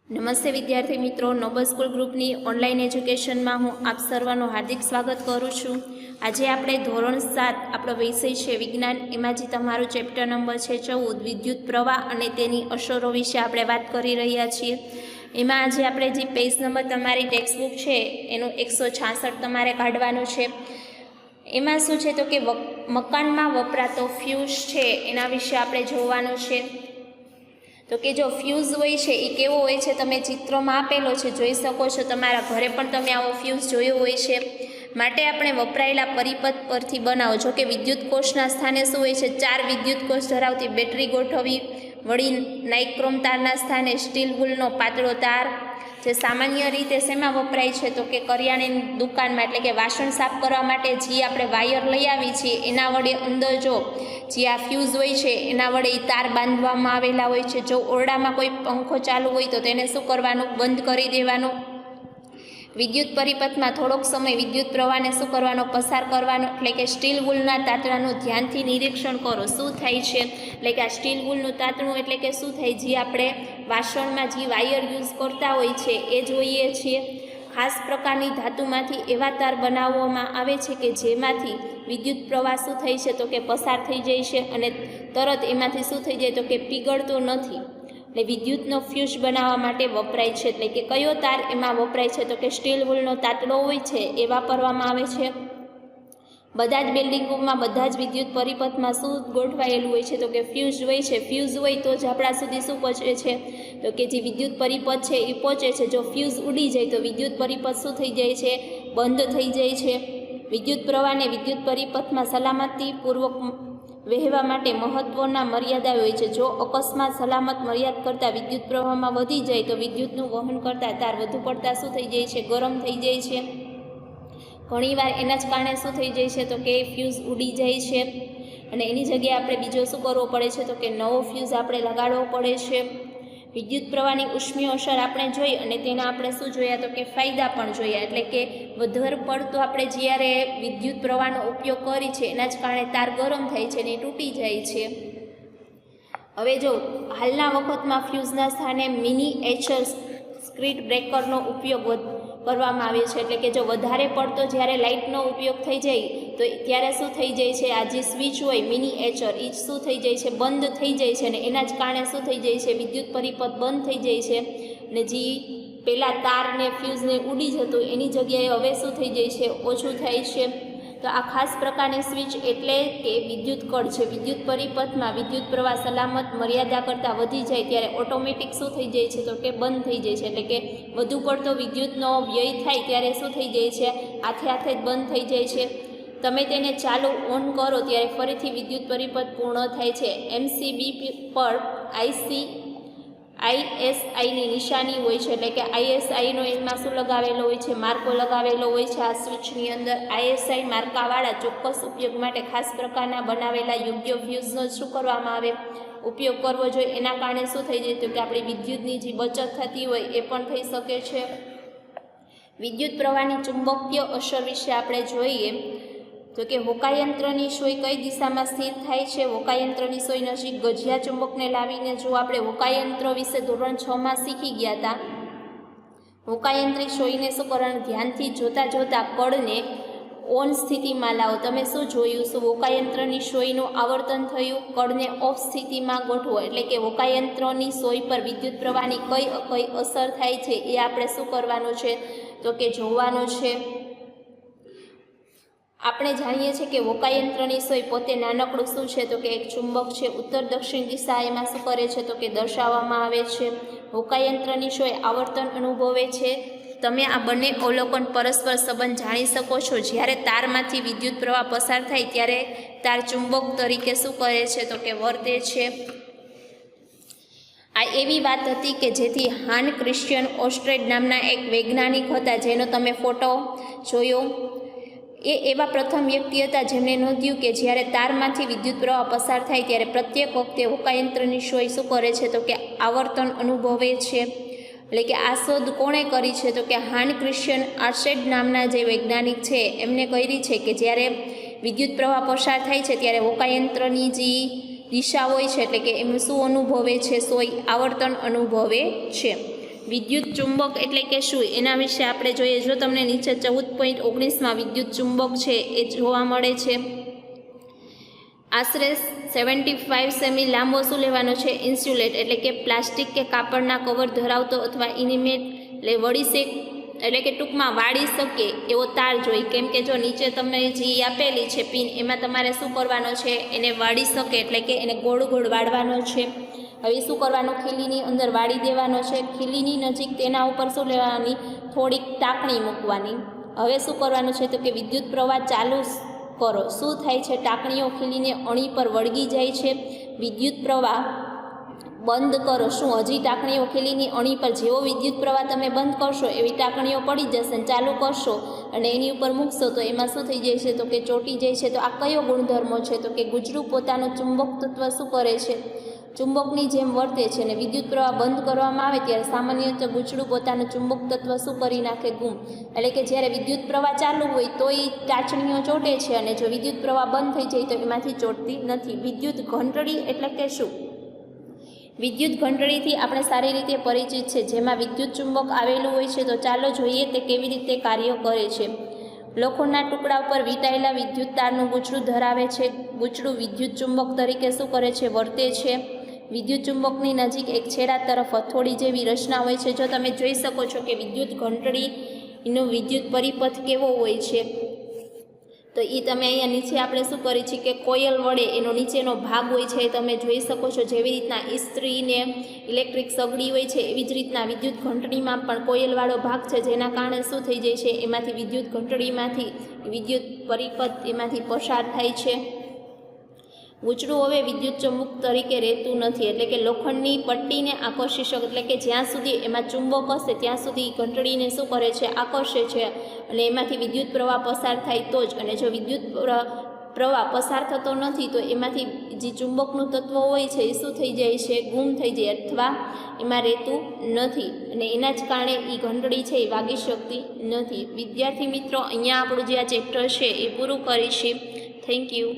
નમસ્તે વિદ્યાર્થી મિત્રો, નોબલ સ્કૂલ ગ્રુપની ઓનલાઈન એજ્યુકેશનમાં હું આપ સર્વનું હાર્દિક સ્વાગત કરું છું। આજે આપણે ધોરણ 7 આપણો વિષય છે વિજ્ઞાન, એમાં જે તમારું ચેપ્ટર નંબર છે 14 વિદ્યુત પ્રવાહ અને તેની અસરો વિશે આપણે વાત કરી રહ્યા છીએ। એમાં આજે આપણે જે પેજ નંબર તમારી ટેક્સ્ટબુક છે એનું 166 તમારે કાઢવાનું છે। એમાં શું છે તો કે મકાનમાં વપરાતો ફ્યુઝ છે એના વિશે આપણે જોવાનું છે। તો કે જો ફ્યુઝ હોય છે એ કેવો હોય છે તમે ચિત્રમાં આપેલો છે, જોઈ શકો છો। તમારા ઘરે પણ તમે આવો ફ્યુઝ જોયો હોય છે। માટે આપણે વપરાયેલા પરિપથ પરથી બનાવો। જો કે વિદ્યુત કોષના સ્થાને શું હોય છે, 4 વિદ્યુત કોષ ધરાવતી બેટરી ગોઠવવી, વળી નાઇક્રોમ તારના સ્થાને સ્ટીલ વૂલનો પાતળો તાર, જે સામાન્ય રીતે શેમાં વપરાય છે તો કે કરિયાણાની દુકાનમાં, એટલે કે વાસણ સાફ કરવા માટે જે આપણે વાયર લઈ આવી છીએ એના વડે અંદર જો જે આ ફ્યુઝ હોય છે એના વડે એ તાર બાંધવામાં આવેલા હોય છે। જો ઓરડામાં કોઈ પંખો ચાલુ હોય તો તેને શું કરવાનું, બંધ કરી દેવાનું। વિદ્યુત પરિપથમાં થોડોક સમય વિદ્યુત પ્રવાહને શું કરવાનો, પસાર કરવાનો। એટલે કે સ્ટીલ વૂલના તાતણાનું ધ્યાનથી નિરીક્ષણ કરો, શું થાય છે। એટલે કે આ સ્ટીલ વૂલનું તાતણું એટલે કે શું થાય, જે આપણે વાસણમાં જે વાયર યુઝ કરતા હોય છે એ જોઈએ છીએ। ખાસ પ્રકારની ધાતુમાંથી એવા તાર બનાવવામાં આવે છે કે જેમાંથી વિદ્યુત પ્રવાહ શું થાય છે તો કે પસાર થઈ જાય છે અને તરત એમાંથી શું થઈ જાય તો કે પીગળતો નથી। એટલે વિદ્યુતનો ફ્યુઝ બનાવવા માટે વપરાય છે। એટલે કે કયો તાર એમાં વપરાય છે તો કે સ્ટીલ વૂલનો તાતણો હોય છે એ વાપરવામાં આવે છે। બધા જ બિલ્ડિંગોમાં બધા જ વિદ્યુત પરિપથમાં શું ગોઠવાયેલું હોય છે તો કે ફ્યુઝ હોય છે। ફ્યુઝ હોય તો જ આપણા સુધી શું પહોંચે છે તો કે જે વિદ્યુત પરિપથ છે એ પહોંચે છે। જો ફ્યુઝ ઉડી જાય તો વિદ્યુત પરિપથ શું થઈ જાય છે, બંધ થઈ જાય છે। વિદ્યુત પ્રવાહને વિદ્યુત પરિપથમાં સલામતીપૂર્વક વહેવા માટે મહત્વના મર્યાદા હોય છે। જો અકસ્માત સલામત મર્યાદ કરતાં વિદ્યુત પ્રવાહમાં વધી જાય તો વિદ્યુતનું વહન કરતા તાર વધુ પડતા શું થઈ જાય છે, ગરમ થઈ જાય છે। ઘણીવાર એના જ કારણે શું થઈ જાય છે તો કે ફ્યુઝ ઉડી જાય છે અને એની જગ્યાએ આપણે બીજો શું કરવો પડે છે તો કે નવો ફ્યુઝ આપણે લગાડવો પડે છે। વિદ્યુત પ્રવાહની ઉષ્મીય અસર આપણે જોઈ અને તેના આપણે શું જોયા તો કે ફાયદા પણ જોયા। એટલે કે વધારે પડતો આપણે જ્યારે વિદ્યુત પ્રવાહનો ઉપયોગ કરી છે એના જ કારણે તાર ગરમ થાય છે અને તૂટી જાય છે। હવે જો હાલના વખતમાં ફ્યુઝના સ્થાને મિનિએચર સર્કિટ બ્રેકરનો ઉપયોગ કરવામાં આવે છે। એટલે કે જો વધારે પડતો જ્યારે લાઇટનો ઉપયોગ થઈ જાય તો ત્યારે શું થઈ જાય છે, આ જે સ્વિચ હોય મિનિએચર એ શું થઈ જાય છે, બંધ થઈ જાય છે અને એના જ કારણે શું થઈ જાય છે, વિદ્યુત પરિપથ બંધ થઈ જાય છે અને જે પહેલાં તારને ફ્યુઝને ઉડી જતું એની જગ્યાએ હવે શું થઈ જાય છે, ઓછું થાય છે। તો આ ખાસ પ્રકારની સ્વિચ એટલે કે વિદ્યુત કળ છે। વિદ્યુત પરિપથમાં વિદ્યુત પ્રવાહ સલામત મર્યાદા કરતાં વધી જાય ત્યારે ઓટોમેટિક શું થઈ જાય છે તો કે બંધ થઈ જાય છે। એટલે કે વધુ પડતો વિદ્યુતનો વ્યય થાય ત્યારે શું થઈ જાય છે, હાથે હાથે જ બંધ થઈ જાય છે। તમે તેને ચાલુ ઓન કરો ત્યારે ફરીથી વિદ્યુત પરિપથ પૂર્ણ થાય છે। એમસીબી પર આઈએસઆઈની નિશાની હોય છે। એટલે કે આઈએસઆઈનો એમાં શું લગાવેલો હોય છે, માર્કો લગાવેલો હોય છે આ સ્વિચની અંદર। આઈએસઆઈ માર્કાવાળા ચોક્કસ ઉપયોગ માટે ખાસ પ્રકારના બનાવેલા યોગ્ય ફ્યુઝનો શું કરવામાં આવે, ઉપયોગ કરવો જોઈએ। એના કારણે શું થઈ જાય તો કે આપણી વિદ્યુતની જે બચત થતી હોય એ પણ થઈ શકે છે। વિદ્યુત પ્રવાહની ચુંબકીય અસર વિશે આપણે જોઈએ તો કે હોકાયંત્રની સોય કઈ દિશામાં સ્થિર થાય છે। હોકાયંત્રની સોય નજીક ગજિયા ચુંબકને લાવીને જો આપણે હોકાયંત્ર વિશે ધોરણ 6માં શીખી ગયા હતા। હોકાયંત્રી સોયને શું કરવાનું, ધ્યાનથી જોતા જોતા કળને ઓન સ્થિતિમાં લાવો। તમે શું જોયું, શું હોકાયંત્રની સોયનું આવર્તન થયું, કળને ઓફ સ્થિતિમાં ગોઠવો। એટલે કે હોકાયંત્રની સોય પર વિદ્યુત પ્રવાહની કઈ અસર થાય છે એ આપણે શું કરવાનું છે તો કે જોવાનું છે। આપણે જાણીએ છીએ કે હોકાયંત્રની સોય પોતે નાનકડું શું છે તો કે એક ચુંબક છે। ઉત્તર દક્ષિણ દિશા એમાં શું કરે છે તો કે દર્શાવવામાં આવે છે। હોકાયંત્રની સોય આવર્તન અનુભવે છે। તમે આ બંને અવલોકન પરસ્પર સંબંધ જાણી શકો છો। જ્યારે તારમાંથી વિદ્યુત પ્રવાહ પસાર થાય ત્યારે તાર ચુંબક તરીકે શું કરે છે તો કે વર્તે છે। આ એવી વાત હતી કે જેથી હાન ક્રિશ્ચિયન ઓસ્ટ્રેડ નામના એક વૈજ્ઞાનિક હતા જેનો તમે ફોટો જોયો। એ એવા પ્રથમ વ્યક્તિ હતા જેમણે નોંધ્યું કે જ્યારે તારમાંથી વિદ્યુત પ્રવાહ પસાર થાય ત્યારે પ્રત્યેક વખતે હોકાયંત્રની સોય શું કરે છે તો કે આવર્તન અનુભવે છે। એટલે કે આ શોધ કોણે કરી છે તો કે હાન ક્રિશ્ચિયન ઓસ્ટ્રેડ નામના જે વૈજ્ઞાનિક છે એમને કરી છે કે જ્યારે વિદ્યુત પ્રવાહ પસાર થાય છે ત્યારે હોકાયંત્રની જે દિશા હોય છે એટલે કે એમ શું અનુભવે છે, સોય આવર્તન અનુભવે છે। વિદ્યુત ચુંબક એટલે કે શું એના વિશે આપણે જોઈએ. જો તમને નીચે 14.19માં વિદ્યુત ચુંબક છે એ જોવા મળે છે. આશરે 75 સેમી લાંબો શું લેવાનો છે? ઇન્સ્યુલેટ એટલે કે પ્લાસ્ટિક કે કાપડના કવર ધરાવતો અથવા ઇનિમેટ એટલે કે ટૂંકમાં વાળી શકે એવો તાર જોઈએ. કેમ કે જો નીચે તમને જે આપેલી છે પિન, એમાં તમારે શું કરવાનો છે? એને વાળી શકે એટલે કે એને ગોળ ગોળ વાળવાનો છે. હવે શું કરવાનું? ખીલીની અંદર વાળી દેવાનો છે. ખીલીની નજીક તેના ઉપર શું લેવાની? થોડીક ટાંકણી મૂકવાની. હવે શું કરવાનું છે? તો કે વિદ્યુત પ્રવાહ ચાલુ કરો. શું થાય છે? ટાંકણીઓ ખીલીને અણી પર વળગી જાય છે. વિદ્યુત પ્રવાહ બંધ કરો. શું હજી ટાંકણીઓ ખીલીની અણી પર? જેવો વિદ્યુત પ્રવાહ તમે બંધ કરશો એવી ટાંકણીઓ પડી જશે. ચાલુ કરશો અને એની ઉપર મૂકશો તો એમાં શું થઈ જાય છે? તો કે ચોંટી જાય છે. તો આ કયો ગુણધર્મો છે? તો કે ગુજરું પોતાનું ચુંબક તત્વ શું કરે છે? ચુંબકની જેમ વર્તે છે. અને વિદ્યુત પ્રવાહ બંધ કરવામાં આવે ત્યારે સામાન્ય રીતે ગુચડું પોતાનું ચુંબક તત્વ શું કરી નાખે? ગુમ. એટલે કે જ્યારે વિદ્યુત પ્રવાહ ચાલુ હોય તો એ ટાંચણીઓ ચોંટે છે, અને જો વિદ્યુત પ્રવાહ બંધ થઈ જાય તો એમાંથી ચોંટતી નથી. વિદ્યુત ઘંટડી એટલે કે શું? વિદ્યુત ઘંટડીથી આપણે સારી રીતે પરિચિત છે, જેમાં વિદ્યુત ચુંબક આવેલું હોય છે. તો ચાલો જોઈએ તે કેવી રીતે કાર્ય કરે છે. લોખંડના ટુકડા ઉપર વીંટાયેલા વિદ્યુત તારનું ગૂંચળું ધરાવે છે. ગૂંચળું વિદ્યુત ચુંબક તરીકે શું કરે છે? વર્તે છે. વિદ્યુત ચુંબકની નજીક એક છેડા તરફ હથોડી જેવી રચના હોય છે. જો તમે જોઈ શકો છો કે વિદ્યુત ઘંટડીનો વિદ્યુત પરિપથ કેવો હોય છે, તો એ તમે અહીંયા નીચે આપણે શું કરી છે કે કોયલ વડે એનો નીચેનો ભાગ હોય છે એ તમે જોઈ શકો છો. જેવી રીતના ઇસ્ત્રીને ઇલેક્ટ્રિક સગડી હોય છે, એવી જ રીતના વિદ્યુત ઘંટડીમાં પણ કોયલવાળો ભાગ છે, જેના કારણે શું થઈ જાય છે? એમાંથી વિદ્યુત ઘંટડીમાંથી વિદ્યુત પરિપથ એમાંથી પસાર થાય છે. ગૂંચળું હવે વિદ્યુત ચુંબક તરીકે રહેતું નથી. એટલે કે લોખંડની પટ્ટીને આકર્ષી શકે, એટલે કે જ્યાં સુધી એમાં ચુંબક હશે ત્યાં સુધી ઘંટડીને શું કરે છે? આકર્ષે છે, અને એમાંથી વિદ્યુત પ્રવાહ પસાર થાય તો જ. અને જો વિદ્યુત પ્રવાહ પસાર થતો નથી તો એમાંથી જે ચુંબકનું તત્વ હોય છે એ શું થઈ જાય છે? ગુમ થઈ જાય, અથવા એમાં રહેતું નથી, અને એના જ કારણે એ ઘંટડી છે એ વાગી શકતી નથી. વિદ્યાર્થી મિત્રો, અહીંયા આપણું જે આ ચેપ્ટર છે એ પૂરું કરીશું. Thank you.